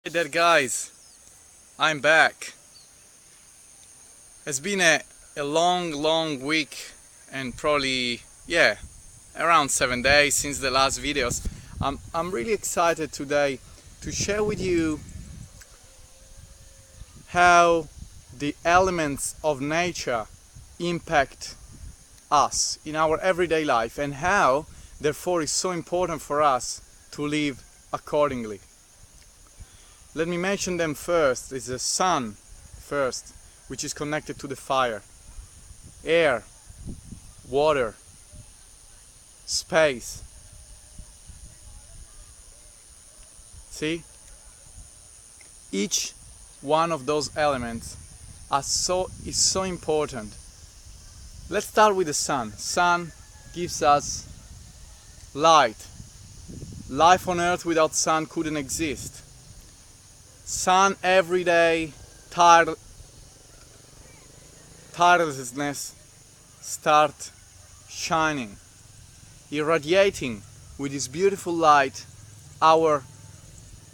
Hey there guys, I'm back. It's been a long week and probably, around 7 days since the last videos. I'm really excited today to share with you how the elements of nature impact us in our everyday life and how therefore it's so important for us to live accordingly. Let me mention them first. It's the sun first, which is connected to the fire, air, water, space. See? Each one of those elements is so important. Let's start with the sun. Sun gives us light. Life on earth without sun couldn't exist. Sun every day, tirelessness start shining, irradiating with this beautiful light our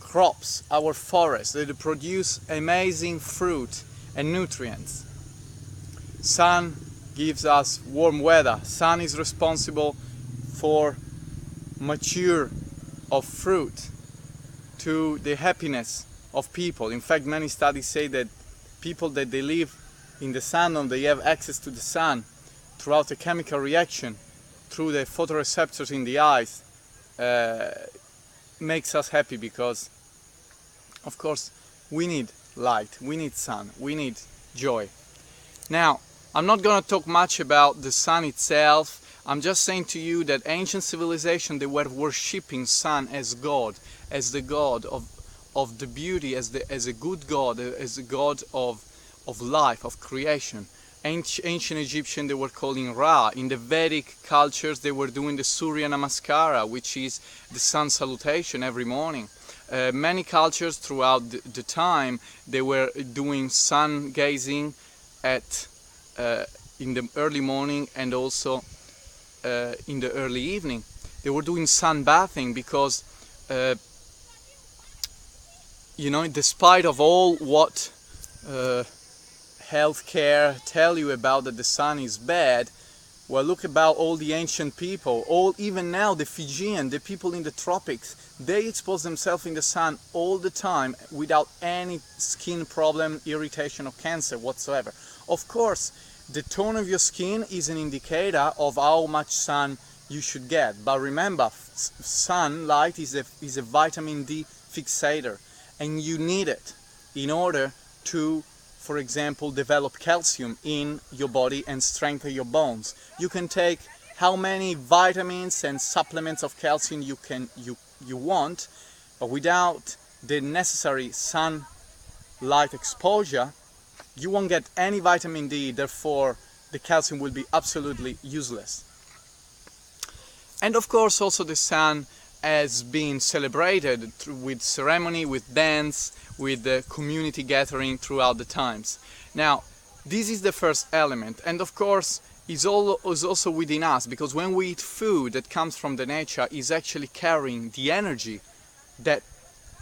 crops, our forests. They produce amazing fruit and nutrients. Sun gives us warm weather. Sun is responsible for mature of fruit to the happiness of people. In fact, many studies say that people that they live in the sun and they have access to the sun throughout a chemical reaction through the photoreceptors in the eyes makes us happy because, of course, we need light, we need sun, we need joy. Now, I'm not going to talk much about the sun itself. I'm just saying to you that ancient civilization, they were worshipping sun as God, as the God of the beauty, as a good God, as a God of life, of creation. Ancient Egyptian, they were calling Ra. In the Vedic cultures, they were doing the Surya Namaskara, which is the sun salutation every morning. Many cultures throughout the time, they were doing sun gazing in the early morning and also in the early evening. They were doing sun bathing because despite of all what healthcare tell you about that the sun is bad, well, look about all the ancient people, even now the Fijian, the people in the tropics, they expose themselves in the sun all the time without any skin problem, irritation or cancer whatsoever. Of course, the tone of your skin is an indicator of how much sun you should get, but remember, sunlight is a vitamin D fixator. And you need it in order to, for example, develop calcium in your body and strengthen your bones. You can take how many vitamins and supplements of calcium you want, but without the necessary sunlight exposure, you won't get any vitamin D, therefore the calcium will be absolutely useless. And of course also the sun has been celebrated with ceremony, with dance, with the community gathering throughout the times. Now, this is the first element, and of course is also within us, because when we eat food that comes from the nature, is actually carrying the energy that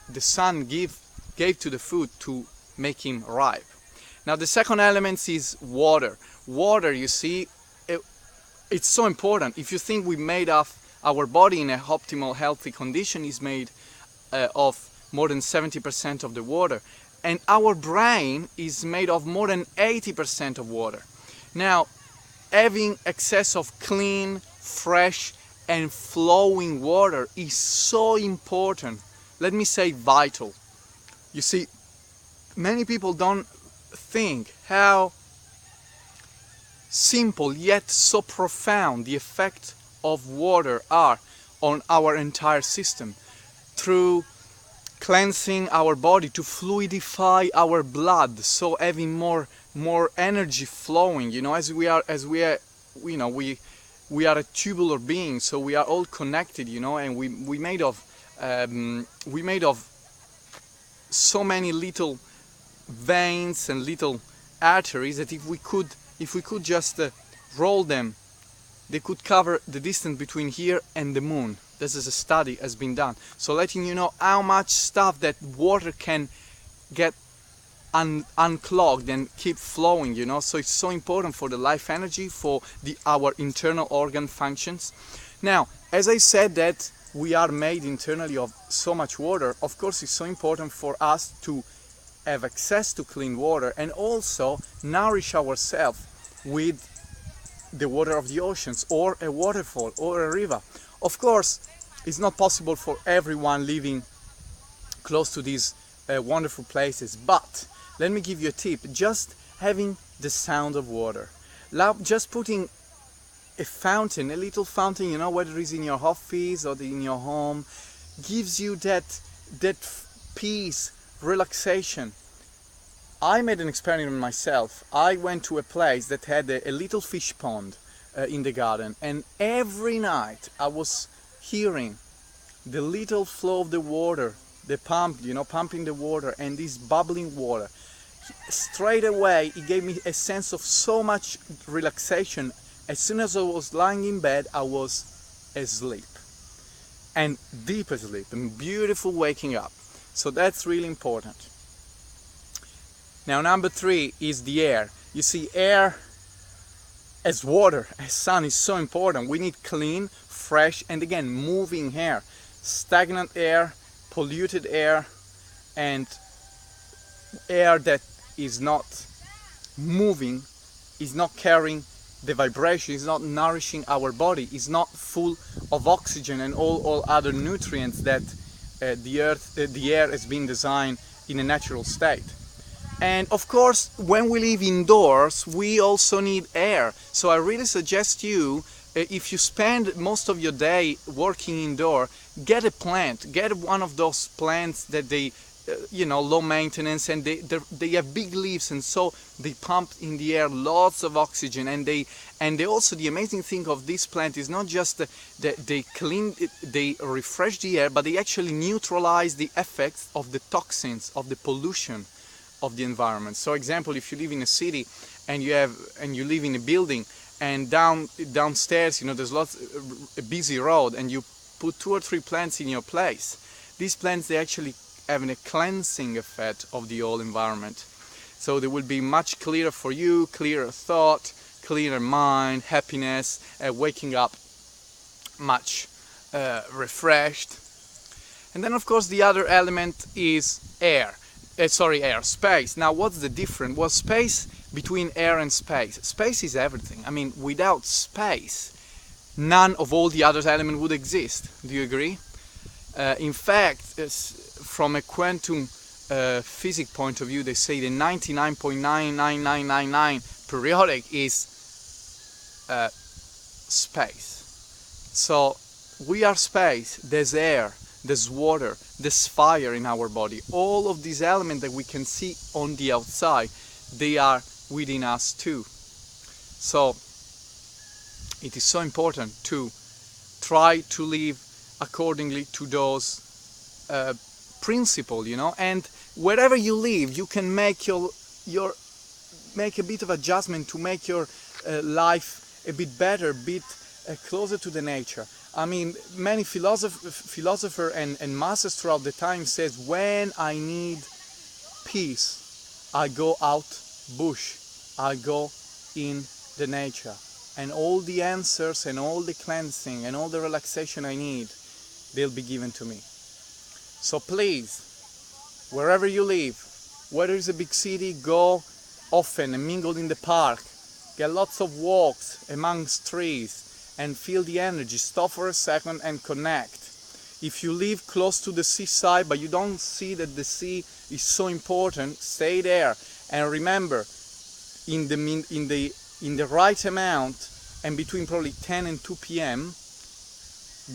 the sun gave to the food to make him ripe. Now, the second element is water. Water, you see, it's so important. If you think we made of our body in an optimal healthy condition is made of more than 70% of the water, and our brain is made of more than 80% of water. Now, having access of clean, fresh and flowing water is so important. Let me say vital. You see, many people don't think how simple yet so profound the effect of water are on our entire system, through cleansing our body, to fluidify our blood, so having more energy flowing. As we are a tubular being, so we are all connected, and we made of so many little veins and little arteries that if we could just roll them, they could cover the distance between here and the moon. This is a study has been done. So letting you know how much stuff that water can get unclogged and keep flowing, you know. So it's so important for the life energy, for our internal organ functions. Now, as I said that we are made internally of so much water, of course it's so important for us to have access to clean water and also nourish ourselves with the water of the oceans or a waterfall or a river. Of course, it's not possible for everyone living close to these wonderful places, but let me give you a tip. Just having the sound of water, just putting a fountain, a little fountain, you know, whether it's in your office or in your home, gives you that peace, relaxation. I made an experiment myself. I went to a place that had a little fish pond in the garden, and every night I was hearing the little flow of the water, the pump, you know, pumping the water, and this bubbling water. Straight away it gave me a sense of so much relaxation. As soon as I was lying in bed, I was asleep, and deep asleep, and beautiful waking up. So that's really important. Now, number 3 is the air. You see, air as water, as sun is so important. We need clean, fresh, and again, moving air. Stagnant air, polluted air, and air that is not moving, is not carrying the vibration, is not nourishing our body, is not full of oxygen and all other nutrients that the air has been designed in a natural state. And of course, when we live indoors, we also need air. So I really suggest you, if you spend most of your day working indoor, get a plant, get one of those plants that they you know, low maintenance, and they have big leaves, and so they pump in the air lots of oxygen. And they also, the amazing thing of this plant is not just that they clean it, they refresh the air, but they actually neutralize the effects of the toxins, of the pollution of the environment. So example, if you live in a city and you live in a building, and downstairs, you know, there's a busy road, and you put 2 or 3 plants in your place. These plants, they actually having a cleansing effect of the whole environment. So they will be much clearer for you, clearer thought, clearer mind, happiness, waking up much refreshed. And then of course the other element is space. Now what's the difference? Well, space, between air and space. Space is everything. I mean, without space, none of all the other elements would exist. Do you agree? In fact, from a quantum physics point of view, they say the 99.99999 periodic is space. So we are space. There's air, there's water, there's fire in our body. All of these elements that we can see on the outside, they are within us too. So it is so important to try to live accordingly to those principles, you know. And wherever you live, you can make make a bit of adjustment to make your life a bit better, a bit closer to the nature. I mean, many philosophers and masters throughout the time says, when I need peace, I go out bush, I go in the nature, and all the answers and all the cleansing and all the relaxation I need, they'll be given to me. So please, wherever you live, whether it's a big city, go often and mingle in the park, get lots of walks amongst trees and feel the energy. Stop for a second and connect. If you live close to the seaside but you don't see that the sea is so important, stay there. And remember, in the right amount, and between probably 10 and 2 p.m,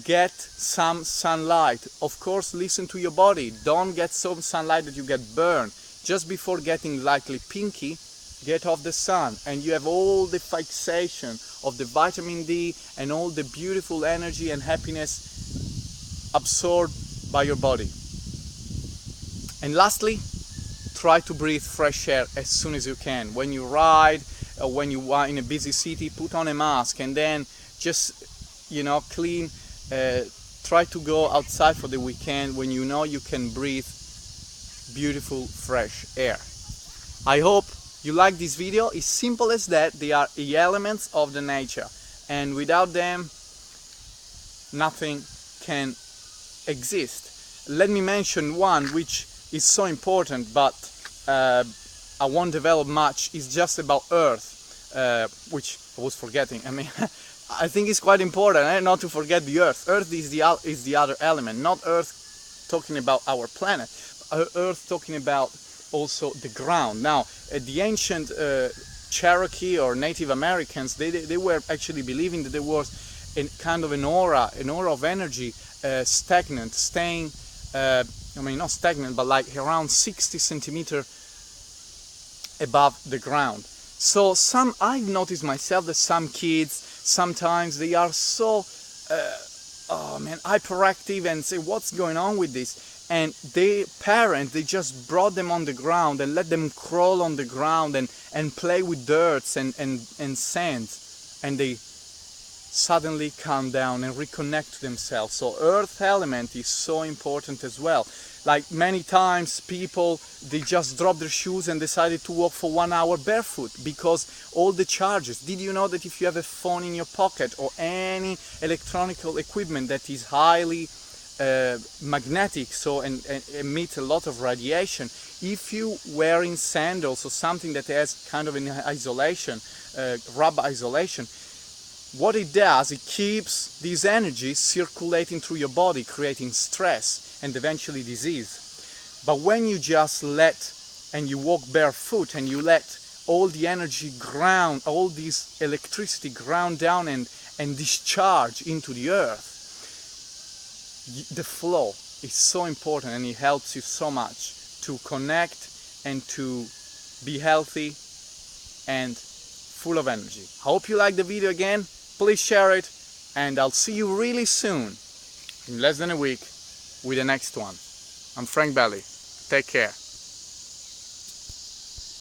get some sunlight. Of course, listen to your body. Don't get some sunlight that you get burned. Just before getting lightly pinky, get off the sun, and you have all the fixation of the vitamin D and all the beautiful energy and happiness absorbed by your body. And lastly, try to breathe fresh air as soon as you can. When you ride or when you are in a busy city, put on a mask, and then just, you know, clean try to go outside for the weekend when you know you can breathe beautiful fresh air. I hope you like this video. It's simple as that. They are the elements of the nature, and without them nothing can exist. Let me mention one which is so important, but I won't develop much. It's just about Earth, which I was forgetting. I mean, I think it's quite important not to forget the Earth. Earth is the other element, not Earth talking about our planet, Earth talking about also the ground. Now, the ancient Cherokee or Native Americans, they were actually believing that there was kind of an aura of energy, stagnant, staying, I mean not stagnant, but like around 60 centimeters above the ground. So I've noticed myself that some kids, sometimes they are so, hyperactive and say, what's going on with this? And their parents, they just brought them on the ground and let them crawl on the ground and play with dirts and sands, and they suddenly calm down and reconnect to themselves. So earth element is so important as well. Like many times people, they just drop their shoes and decided to walk for 1 hour barefoot because all the charges. Did you know that if you have a phone in your pocket or any electronic equipment that is highly magnetic, so and emit a lot of radiation, if you wearing sandals or something that has kind of an isolation, rubber isolation, what it does, it keeps this energy circulating through your body, creating stress and eventually disease. But when you just and you walk barefoot and you let all the energy ground, all this electricity ground down and discharge into the earth, the flow is so important, and it helps you so much to connect and to be healthy and full of energy. I hope you like the video again. Please share it, and I'll see you really soon, in less than a week, with the next one. I'm Frank Belli. Take care.